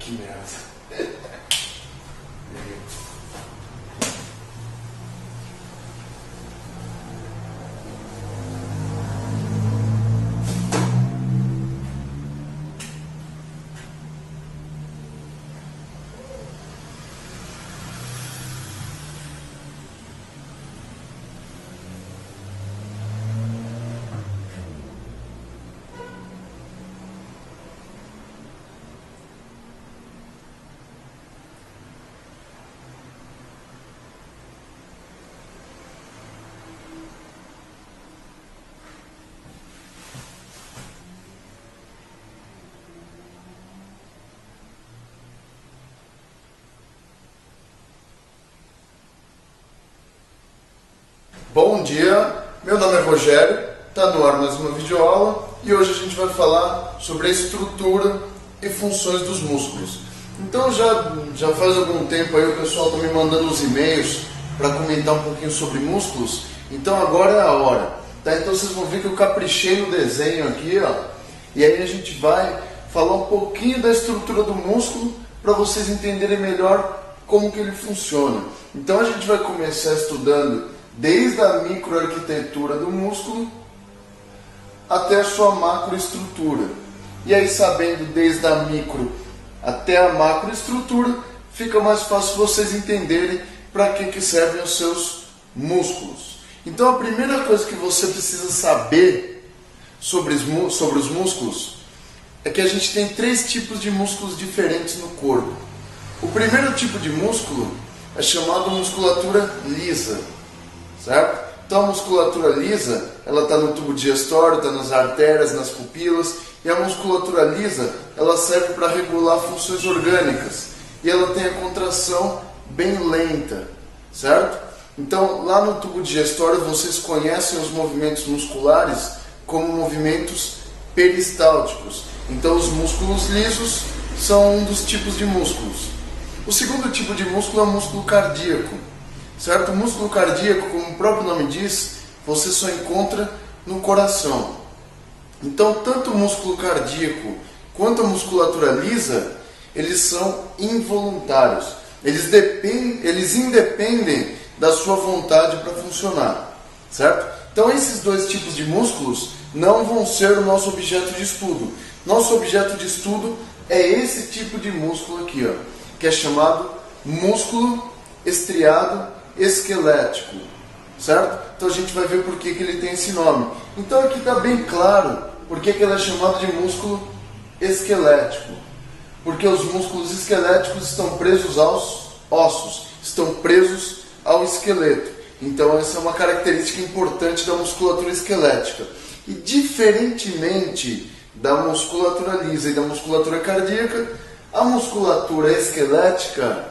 Que merda. Bom dia, meu nome é Rogério, está no ar mais uma videoaula e hoje a gente vai falar sobre a estrutura e funções dos músculos. Então já faz algum tempo aí o pessoal está me mandando os e-mails para comentar um pouquinho sobre músculos, então agora é a hora, tá? Então vocês vão ver que eu caprichei no desenho aqui, ó, e aí a gente vai falar um pouquinho da estrutura do músculo para vocês entenderem melhor como que ele funciona. Então a gente vai começar estudando desde a microarquitetura do músculo até a sua macroestrutura. E aí, sabendo desde a micro até a macroestrutura, fica mais fácil vocês entenderem para que servem os seus músculos. Então a primeira coisa que você precisa saber sobre os músculos é que a gente tem três tipos de músculos diferentes no corpo. O primeiro tipo de músculo é chamado musculatura lisa. Certo? Então a musculatura lisa, ela está no tubo digestório, está nas artérias, nas pupilas, e a musculatura lisa, ela serve para regular funções orgânicas, e ela tem a contração bem lenta, certo? Então lá no tubo digestório vocês conhecem os movimentos musculares como movimentos peristálticos. Então os músculos lisos são um dos tipos de músculos. O segundo tipo de músculo é o músculo cardíaco. Certo? O músculo cardíaco, como o próprio nome diz, você só encontra no coração. Então, tanto o músculo cardíaco quanto a musculatura lisa, eles são involuntários. Eles independem da sua vontade para funcionar. Certo? Então, esses dois tipos de músculos não vão ser o nosso objeto de estudo. Nosso objeto de estudo é esse tipo de músculo aqui, ó, que é chamado músculo estriado esquelético, certo? Então a gente vai ver por que ele tem esse nome. Então aqui está bem claro por que ele é chamado de músculo esquelético. Porque os músculos esqueléticos estão presos aos ossos, estão presos ao esqueleto. Então essa é uma característica importante da musculatura esquelética. E diferentemente da musculatura lisa e da musculatura cardíaca, a musculatura esquelética,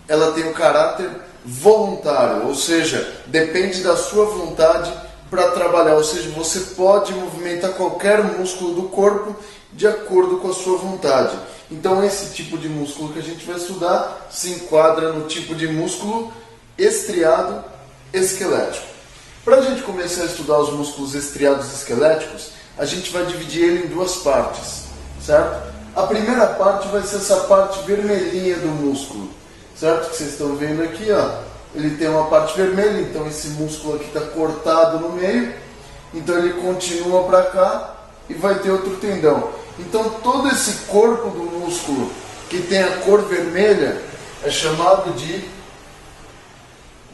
ela tem um caráter voluntário, ou seja, depende da sua vontade para trabalhar, ou seja, você pode movimentar qualquer músculo do corpo de acordo com a sua vontade. Então esse tipo de músculo que a gente vai estudar se enquadra no tipo de músculo estriado esquelético. Para a gente começar a estudar os músculos estriados esqueléticos, a gente vai dividir ele em duas partes, certo? A primeira parte vai ser essa parte vermelhinha do músculo, certo? Que vocês estão vendo aqui, ó, ele tem uma parte vermelha, então esse músculo aqui está cortado no meio, então ele continua para cá e vai ter outro tendão. Então todo esse corpo do músculo que tem a cor vermelha é chamado de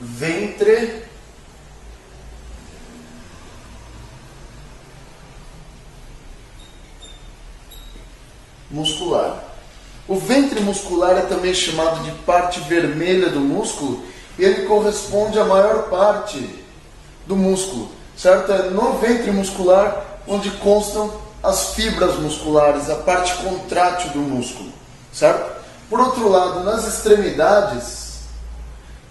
ventre muscular. O ventre muscular é também chamado de parte vermelha do músculo e ele corresponde à maior parte do músculo, certo? É no ventre muscular onde constam as fibras musculares, a parte contrátil do músculo, certo? Por outro lado, nas extremidades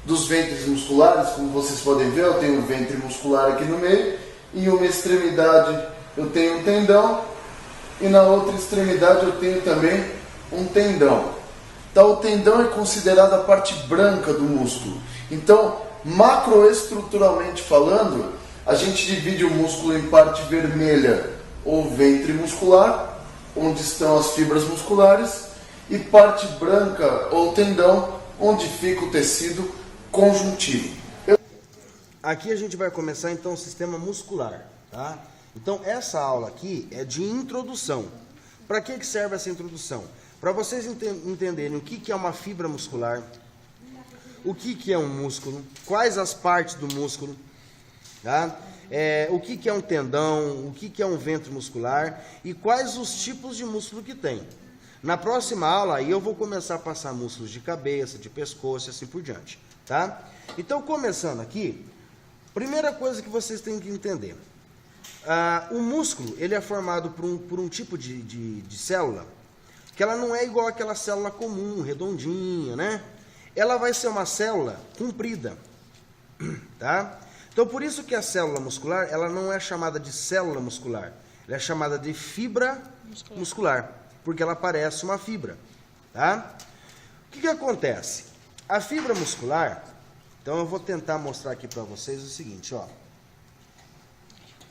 dos ventres musculares, como vocês podem ver, eu tenho um ventre muscular aqui no meio, em uma extremidade eu tenho um tendão e na outra extremidade eu tenho também um tendão. Então o tendão é considerado a parte branca do músculo. Então, macroestruturalmente falando, a gente divide o músculo em parte vermelha ou ventre muscular, onde estão as fibras musculares, e parte branca ou tendão, onde fica o tecido conjuntivo. Aqui a gente vai começar então o sistema muscular, tá? Então essa aula aqui é de introdução. Para que serve essa introdução? Para vocês entenderem o que é uma fibra muscular, o que é um músculo, quais as partes do músculo, tá? O que é um tendão, o que é um ventre muscular e quais os tipos de músculo que tem. Na próxima aula aí eu vou começar a passar músculos de cabeça, de pescoço e assim por diante, tá? Então começando aqui, primeira coisa que vocês têm que entender, o músculo ele é formado por um tipo de célula que ela não é igual àquela célula comum, redondinha, né? Ela vai ser uma célula comprida, tá? Então, por isso que a célula muscular, ela não é chamada de célula muscular, ela é chamada de fibra muscular, porque ela parece uma fibra, tá? O que acontece? A fibra muscular, então eu vou tentar mostrar aqui para vocês o seguinte, ó.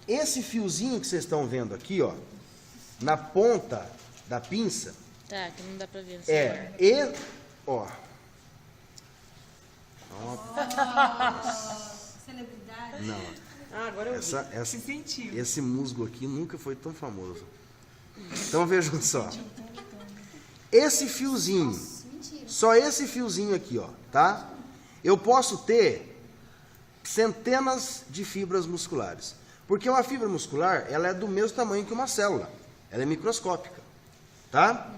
Esse fiozinho que vocês estão vendo aqui, ó, na ponta da pinça, tá, que não dá pra ver. Ó. Celebridade. Não. Agora eu vi. Esse musgo aqui nunca foi tão famoso. Então vejam só. Esse fiozinho, só esse fiozinho aqui, ó, tá? Eu posso ter centenas de fibras musculares. Porque uma fibra muscular, ela é do mesmo tamanho que uma célula. Ela é microscópica, tá?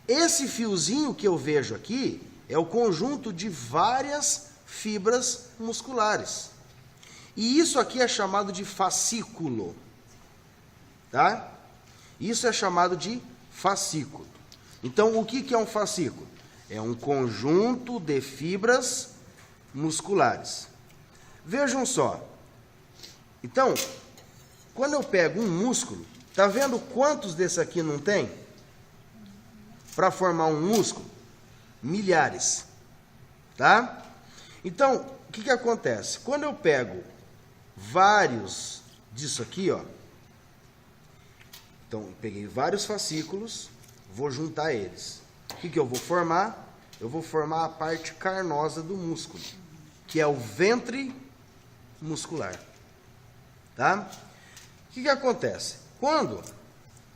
Esse fiozinho que eu vejo aqui é o conjunto de várias fibras musculares. E isso aqui é chamado de fascículo, tá? Isso é chamado de fascículo. Então, o que é um fascículo? É um conjunto de fibras musculares. Vejam só. Então, quando eu pego um músculo, tá vendo quantos desse aqui não tem? Para formar um músculo? Milhares, tá? Então, o que acontece? Quando eu pego vários disso aqui, ó. Então, eu peguei vários fascículos, vou juntar eles. O que eu vou formar? Eu vou formar a parte carnosa do músculo, que é o ventre muscular. Tá? O que acontece? Quando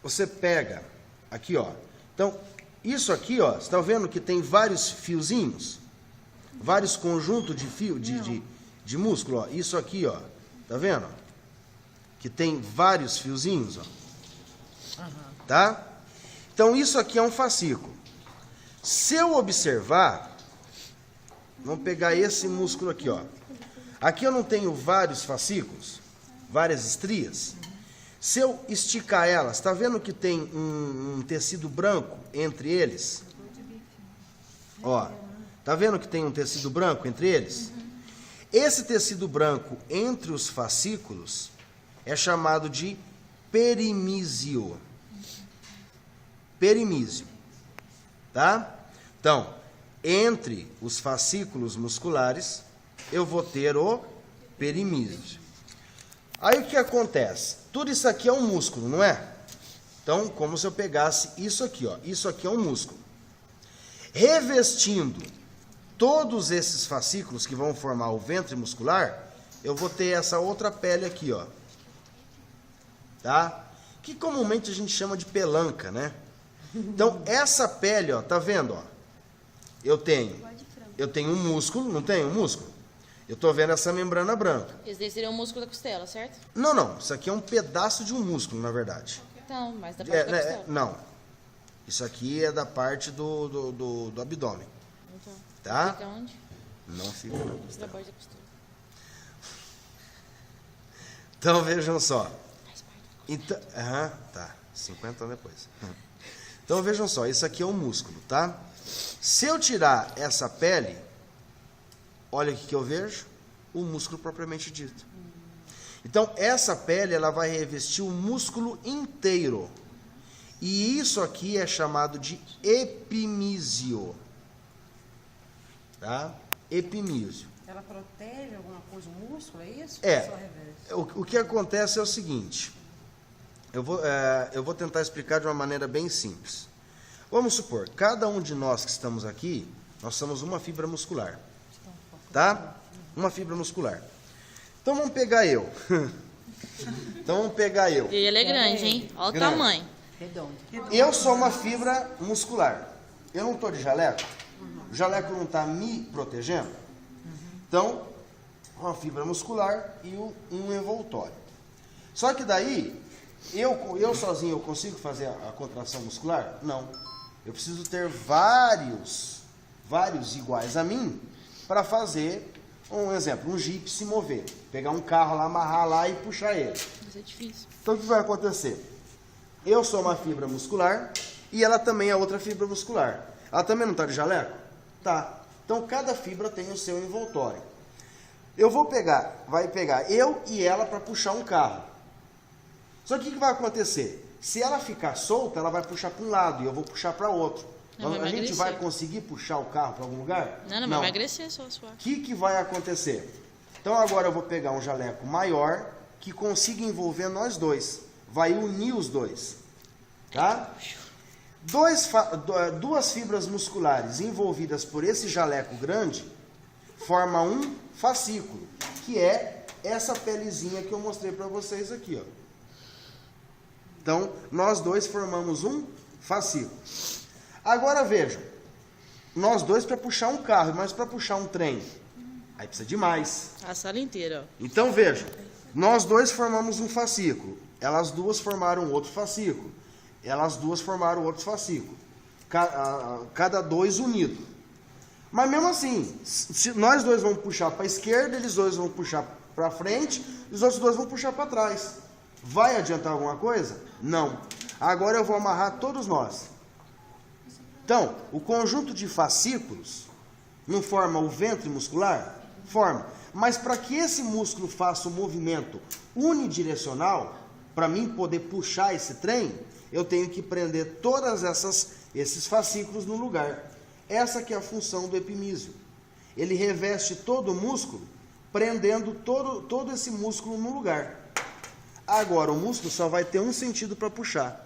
você pega aqui, ó. Então, isso aqui, ó, você está vendo que tem vários fiozinhos? Vários conjuntos de fio, de músculo, ó. Isso aqui, ó. Tá vendo? Que tem vários fiozinhos, ó. Tá? Então, isso aqui é um fascículo. Se eu observar, vamos pegar esse músculo aqui, ó. Aqui eu não tenho vários fascículos, várias estrias. Se eu esticar elas, está vendo que tem um tecido branco entre eles? Ó, tá vendo que tem um tecido branco entre eles? Esse tecido branco entre os fascículos é chamado de perimísio. Perimísio, tá? Então, entre os fascículos musculares, eu vou ter o perimísio. Aí o que acontece? Tudo isso aqui é um músculo, não é? Então, como se eu pegasse isso aqui, ó. Isso aqui é um músculo. Revestindo todos esses fascículos que vão formar o ventre muscular, eu vou ter essa outra pele aqui, ó. Tá? Que comumente a gente chama de pelanca, né? Então, essa pele, ó, tá vendo, ó? Eu tenho um músculo, não tenho um músculo? Eu estou vendo essa membrana branca. Esse daí seria o músculo da costela, certo? Não, não. Isso aqui é um pedaço de um músculo, na verdade. Então, mas da parte da costela. Não. Isso aqui é da parte do abdômen. Então, tá? fica onde? Não fica na Da costela. parte da costela. Então, vejam só. Faz parte da costela. Então, tá. 50 anos depois. Então, vejam só. Isso aqui é um músculo, tá? Se eu tirar essa pele, olha o que eu vejo, o músculo propriamente dito. Então, essa pele, ela vai revestir o músculo inteiro. E isso aqui é chamado de epimísio. Tá? Epimísio. Ela protege alguma coisa, o músculo, é isso? É. Só reveste? O que acontece é o seguinte. Eu vou tentar explicar de uma maneira bem simples. Vamos supor, cada um de nós que estamos aqui, nós somos uma fibra muscular. Tá? Uma fibra muscular. Então vamos pegar eu. E ele é grande, hein? Olha o Grande. tamanho. Redondo. Eu sou uma fibra muscular. Eu não estou de jaleco. O jaleco não está me protegendo. Então, uma fibra muscular e um envoltório. Só que daí, eu sozinho eu consigo fazer a contração muscular? Não. Eu preciso ter vários iguais a mim para fazer, um exemplo, um Jeep se mover. Pegar um carro lá, amarrar lá e puxar ele. Mas é difícil. Então o que vai acontecer? Eu sou uma fibra muscular e ela também é outra fibra muscular. Ela também não está de jaleco? Tá. Então cada fibra tem o seu envoltório. Vai pegar eu e ela para puxar um carro. Só que o que vai acontecer? Se ela ficar solta, ela vai puxar para um lado e eu vou puxar para outro. Não, Então, vai a gente emagrecer. vai conseguir puxar o carro para algum lugar? Não, vai emagrecer só a sua. O que vai acontecer? Então agora eu vou pegar um jaleco maior que consiga envolver nós dois. Vai unir os dois. Tá? Duas fibras musculares envolvidas por esse jaleco grande formam um fascículo, que é essa pelezinha que eu mostrei para vocês aqui. Ó. Então, nós dois formamos um fascículo. Agora vejam, nós dois para puxar um carro, mas para puxar um trem, aí precisa de mais. A sala inteira, ó. Então vejam, nós dois formamos um fascículo, elas duas formaram outro fascículo, elas duas formaram outro fascículo, cada dois unido. Mas mesmo assim, se nós dois vamos puxar para a esquerda, eles dois vão puxar para frente, os outros dois vão puxar para trás. Vai adiantar alguma coisa? Não. Agora eu vou amarrar todos nós. Então, o conjunto de fascículos não forma o ventre muscular? Forma. Mas para que esse músculo faça o movimento unidirecional, para mim poder puxar esse trem, eu tenho que prender todas esses fascículos no lugar. Essa que é a função do epimísio. Ele reveste todo o músculo, prendendo todo esse músculo no lugar. Agora, o músculo só vai ter um sentido para puxar.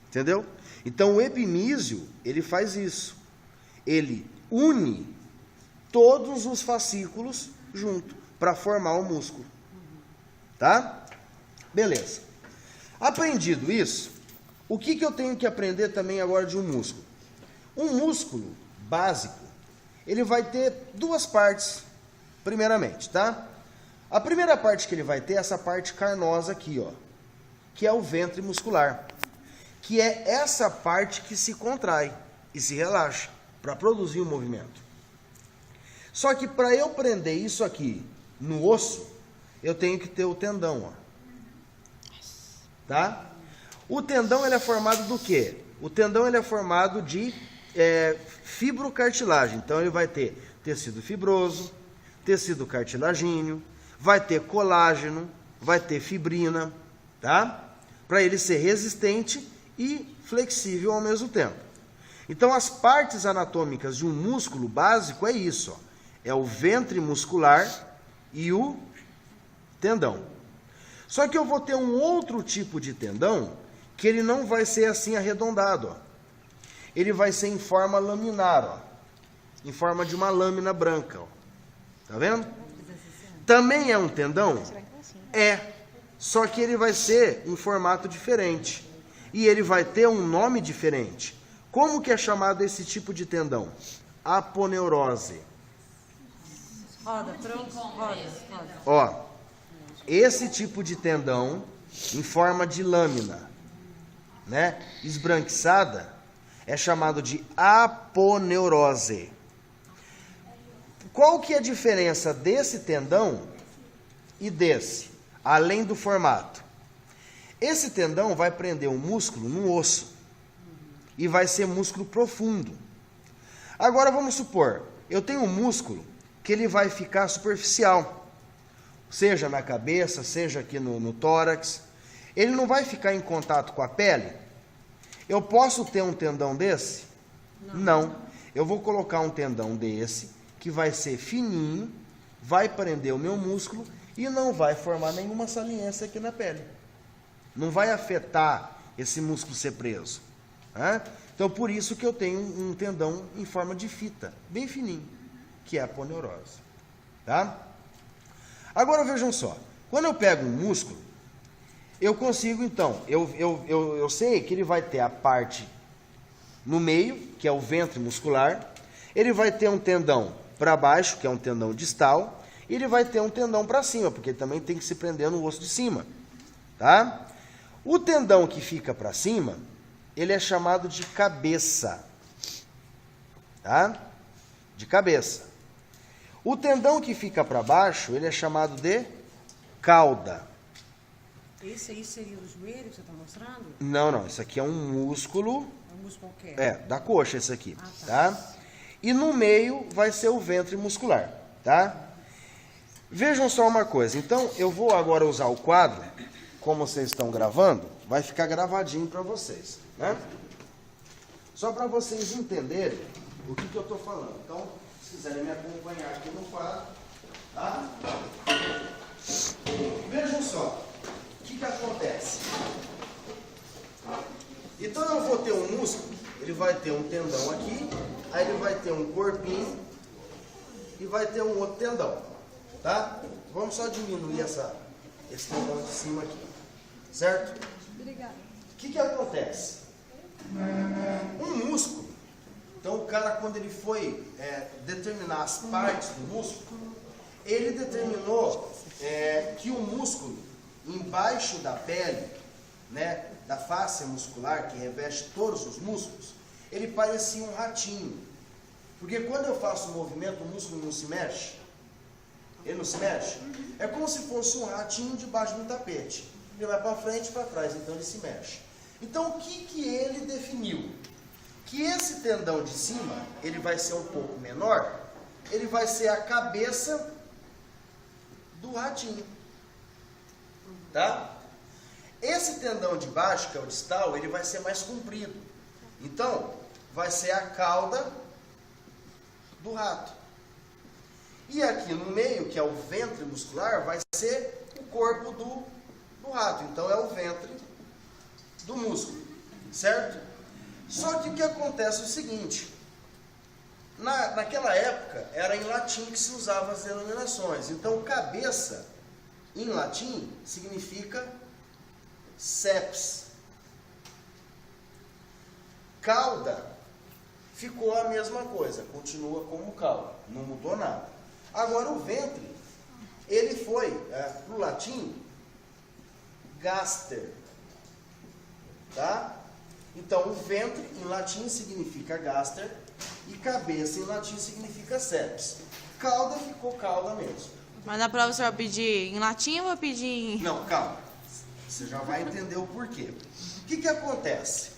Entendeu? Então, o epimísio, ele faz isso. Ele une todos os fascículos junto para formar o músculo. Tá? Beleza. Aprendido isso, o que eu tenho que aprender também agora de um músculo? Um músculo básico, ele vai ter duas partes, primeiramente, tá? A primeira parte que ele vai ter é essa parte carnosa aqui, ó, que é o ventre muscular, que é essa parte que se contrai e se relaxa para produzir o movimento. Só que para eu prender isso aqui no osso, eu tenho que ter o tendão, ó. Tá? O tendão ele é formado do quê? O tendão ele é formado de fibrocartilagem. Então ele vai ter tecido fibroso, tecido cartilagíneo, vai ter colágeno, vai ter fibrina, tá? Para ele ser resistente e flexível ao mesmo tempo. Então as partes anatômicas de um músculo básico é isso, ó. É o ventre muscular e o tendão. Só que eu vou ter um outro tipo de tendão que ele não vai ser assim arredondado, ó. Ele vai ser em forma laminar, ó, em forma de uma lâmina branca, ó. Tá vendo? Também é um tendão? É, só que ele vai ser em formato diferente. E ele vai ter um nome diferente. Como que é chamado esse tipo de tendão? Aponeurose. Roda. Ó, esse tipo de tendão, em forma de lâmina, né, esbranquiçada, é chamado de aponeurose. Qual que é a diferença desse tendão e desse, além do formato? Esse tendão vai prender um músculo no osso e vai ser músculo profundo. Agora vamos supor, eu tenho um músculo que ele vai ficar superficial, seja na cabeça, seja aqui no tórax. Ele não vai ficar em contato com a pele. Eu posso ter um tendão desse? Não. Eu vou colocar um tendão desse, que vai ser fininho, vai prender o meu músculo e não vai formar nenhuma saliência aqui na pele. Não vai afetar esse músculo ser preso. Né? Então, por isso que eu tenho um tendão em forma de fita, bem fininho, que é a aponeurose. Tá? Agora, vejam só. Quando eu pego um músculo, eu consigo, então, eu sei que ele vai ter a parte no meio, que é o ventre muscular, ele vai ter um tendão para baixo, que é um tendão distal, e ele vai ter um tendão para cima, porque ele também tem que se prender no osso de cima. Tá? O tendão que fica para cima, ele é chamado de cabeça. Tá? De cabeça. O tendão que fica para baixo, ele é chamado de cauda. Esse aí seria o joelho que você está mostrando? Não, isso aqui é um músculo. É um músculo qualquer? Da coxa esse aqui, tá. tá? E no meio vai ser o ventre muscular, tá? Vejam só uma coisa, então eu vou agora usar o quadro, como vocês estão gravando, vai ficar gravadinho para vocês, né? Só para vocês entenderem o que eu estou falando. Então, se quiserem me acompanhar aqui no quadro, tá? Vejam só, o que acontece? Então eu vou ter um músculo, ele vai ter um tendão aqui, aí ele vai ter um corpinho e vai ter um outro tendão, tá? Vamos só diminuir esse tendão de cima aqui, certo? Obrigada. O que acontece? Um músculo, então o cara quando ele foi determinar as partes do músculo, ele determinou que o músculo embaixo da pele, né, da face muscular que reveste todos os músculos, ele parecia um ratinho. Porque quando eu faço o movimento, o músculo não se mexe. Ele não se mexe. É como se fosse um ratinho debaixo de um tapete. Ele vai para frente e para trás, então ele se mexe. Então o que ele definiu? Que esse tendão de cima, ele vai ser um pouco menor, ele vai ser a cabeça do ratinho. Tá? Esse tendão de baixo, que é o distal, ele vai ser mais comprido. Então, vai ser a cauda do rato. E aqui no meio, que é o ventre muscular, vai ser o corpo do rato. Então, é o ventre do músculo. Certo? Só que o que acontece é o seguinte. Naquela época, era em latim que se usavam as denominações. Então, cabeça, em latim, significa seps. Cauda ficou a mesma coisa, continua como cauda, não mudou nada. Agora o ventre, ele foi para o latim gaster, tá? Então o ventre em latim significa gaster e cabeça em latim significa seps. Cauda ficou cauda mesmo. Mas na prova você vai pedir em latim ou vai pedir em... Não, calma. Você já vai entender o porquê. O que acontece?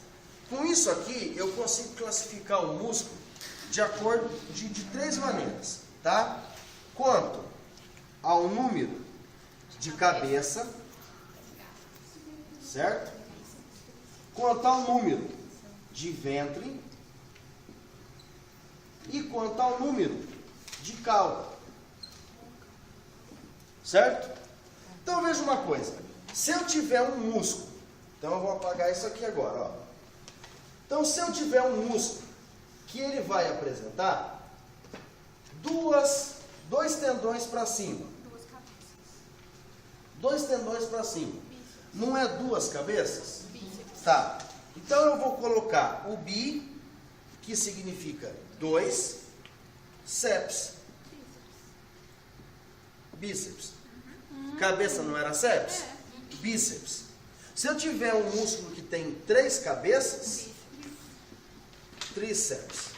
Com isso aqui, eu consigo classificar o músculo de acordo de três maneiras, tá? Quanto ao número de cabeça, certo? Quanto ao número de ventre e quanto ao número de cauda, certo? Então veja uma coisa, se eu tiver um músculo, então eu vou apagar isso aqui agora, ó. Então se eu tiver um músculo que ele vai apresentar dois tendões para cima, dois tendões para cima, não é duas cabeças? Tá, então eu vou colocar o bi, que significa dois, seps, bíceps. Cabeça não era seps? Bíceps. Se eu tiver um músculo que tem três cabeças, tríceps.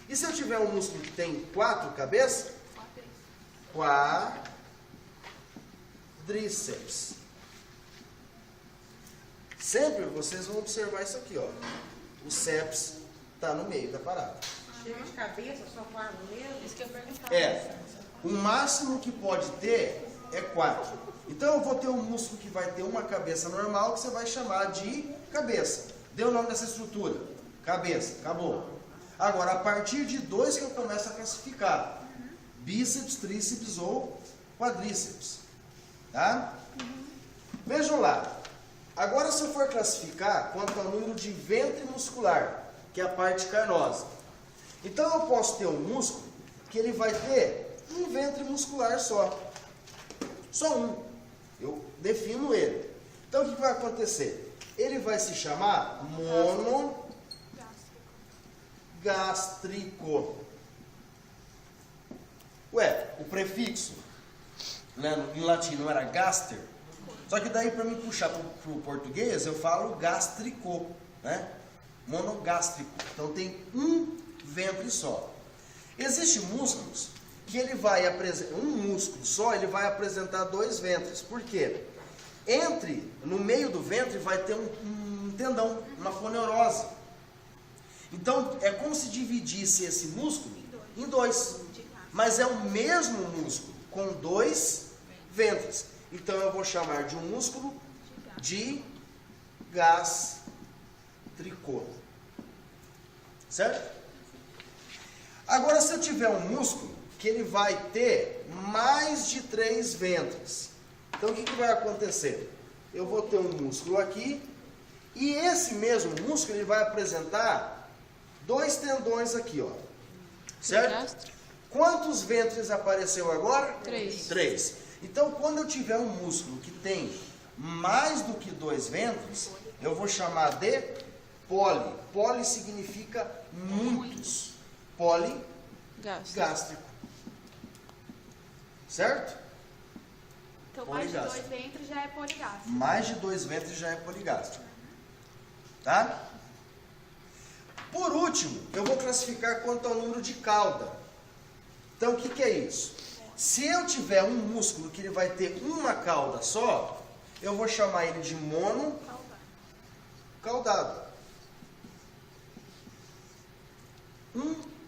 E se eu tiver um músculo que tem quatro cabeças, quadríceps. Sempre vocês vão observar isso aqui, ó. O seps está no meio da parada. Chega de cabeça, só quatro mesmo? Isso que eu perguntava. O máximo que pode ter é 4. Então eu vou ter um músculo que vai ter uma cabeça normal, que você vai chamar de cabeça. Deu o nome dessa estrutura. Cabeça, acabou. Agora, a partir de 2 que eu começo a classificar. Bíceps, tríceps ou quadríceps. Tá? Vejam lá. Agora, se eu for classificar quanto ao número de ventre muscular, que é a parte carnosa. Então, eu posso ter um músculo que ele vai ter um ventre muscular só. Só um. Eu defino ele. Então, o que vai acontecer? Ele vai se chamar monogástrico. Ué, o prefixo, né, em latim não era gaster? Só que daí, para me puxar para o português, eu falo gástrico, né? Monogástrico. Então tem um ventre só. Existem músculos que ele vai apresentar, um músculo só, ele vai apresentar dois ventres. Por quê? No meio do ventre vai ter um tendão, uma foneurose. Então é como se dividisse esse músculo em dois. Mas é o mesmo músculo, com dois ventres. Então eu vou chamar de um músculo de gástrico. Certo? Agora, se eu tiver um músculo que ele vai ter mais de 3 ventres, então o que vai acontecer? Eu vou ter um músculo aqui, e esse mesmo músculo ele vai apresentar 2 tendões aqui, ó. Certo? Quantos ventres apareceu agora? 3. 3. Então, quando eu tiver um músculo que tem mais do que 2 ventres, eu vou chamar de poli. Poli significa muitos. Poligástrico. Certo? Então, mais de 2 ventres já é poligástrico. Mais de 2 ventres já é poligástrico. Tá? Por último, eu vou classificar quanto ao número de cauda. Então, o que é isso? Se eu tiver um músculo que ele vai ter uma cauda só, eu vou chamar ele de monocaudado.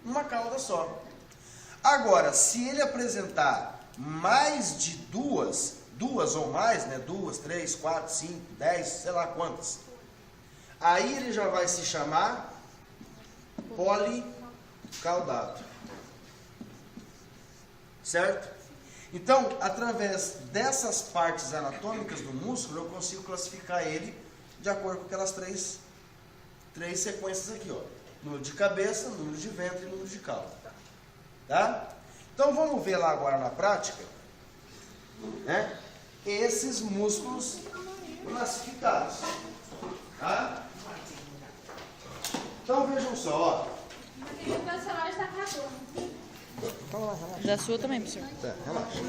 Uma cauda só. Agora, se ele apresentar mais de duas ou mais, né? 2, 3, 4, 5, 10, sei lá quantas. Aí ele já vai se chamar policaudado. Certo? Então, através dessas partes anatômicas do músculo, eu consigo classificar ele de acordo com aquelas três sequências aqui, ó. Número de cabeça, número de ventre e número de cauda. Tá? Então, vamos ver lá agora na prática, né, esses músculos classificados. Tá? Então, vejam só, ó. Meu celular está acabando. Da sua também, professor. Tá, relaxa.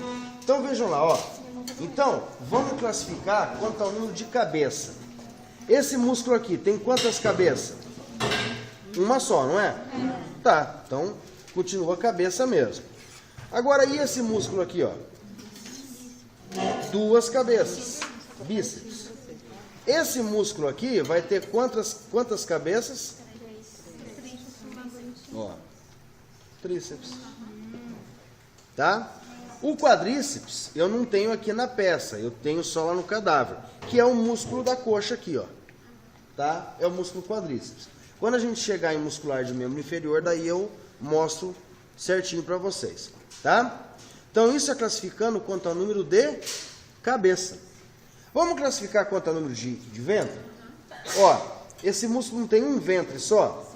Então vejam lá, ó. Então, vamos classificar quanto ao número de cabeça. Esse músculo aqui tem quantas cabeças? Uma só, não é? Tá, então continua a cabeça mesmo. Agora, e esse músculo aqui, ó? 2 cabeças. Bíceps. Esse músculo aqui vai ter quantas cabeças? Ó. Tríceps. Tá? O quadríceps eu não tenho aqui na peça, eu tenho só lá no cadáver, que é o músculo da coxa aqui, ó. Tá? É o músculo quadríceps. Quando a gente chegar em muscular de membro inferior, daí eu mostro certinho para vocês, tá? Então isso é classificando quanto ao número de cabeça. Vamos classificar quanto ao número de ventre? Ó, esse músculo não tem um ventre só?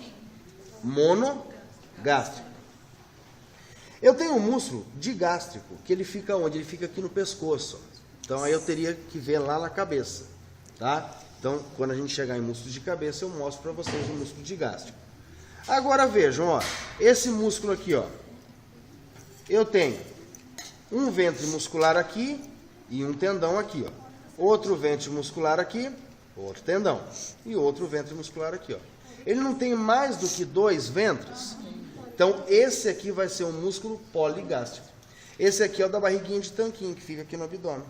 Monogástrico. Eu tenho um músculo digástrico, que ele fica onde? Ele fica aqui no pescoço. Então aí eu teria que ver lá na cabeça, tá? Então, quando a gente chegar em músculo de cabeça, eu mostro para vocês o músculo digástrico. Agora vejam, ó, esse músculo aqui, ó. Eu tenho um ventre muscular aqui e um tendão aqui, ó. Outro ventre muscular aqui, outro tendão. E outro ventre muscular aqui, ó. Ele não tem mais do que 2 ventres. Então, esse aqui vai ser um músculo poligástrico. Esse aqui é o da barriguinha de tanquinho, que fica aqui no abdômen.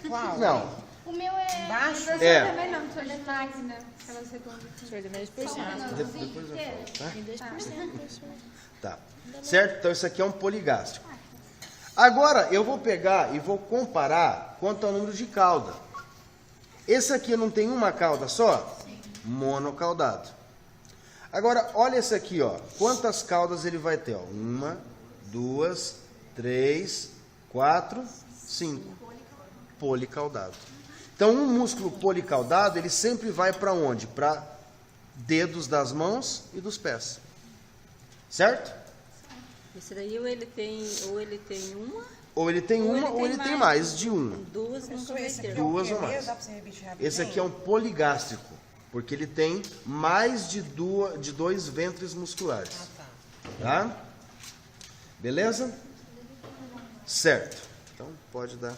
Uau. Não. O meu é... Baixo? É. também não, sou de máquina. Aquelas redondas. Professor, de 10%. Depois eu falo, tá? Tem 10%, professor. Tá. Certo? Então, isso aqui é um poligástrico. Agora, eu vou pegar e vou comparar quanto ao número de cauda. Esse aqui não tem uma cauda só? Monocaudado. Agora, olha esse aqui, ó. Quantas caudas ele vai ter? Ó? 1, 2, 3, 4, 5. Policaudado. Então, um músculo policaudado, ele sempre vai para onde? Para dedos das mãos e dos pés. Certo? Esse daí ou ele tem uma, Ou ele tem uma, ou ele tem mais de uma. duas nunca vai ter. Duas ou mais. Dá pra você repetir rapidinho? Esse aqui é um poligástrico, porque ele tem mais de dois ventres musculares. Tá? Beleza? Certo. Então, pode dar.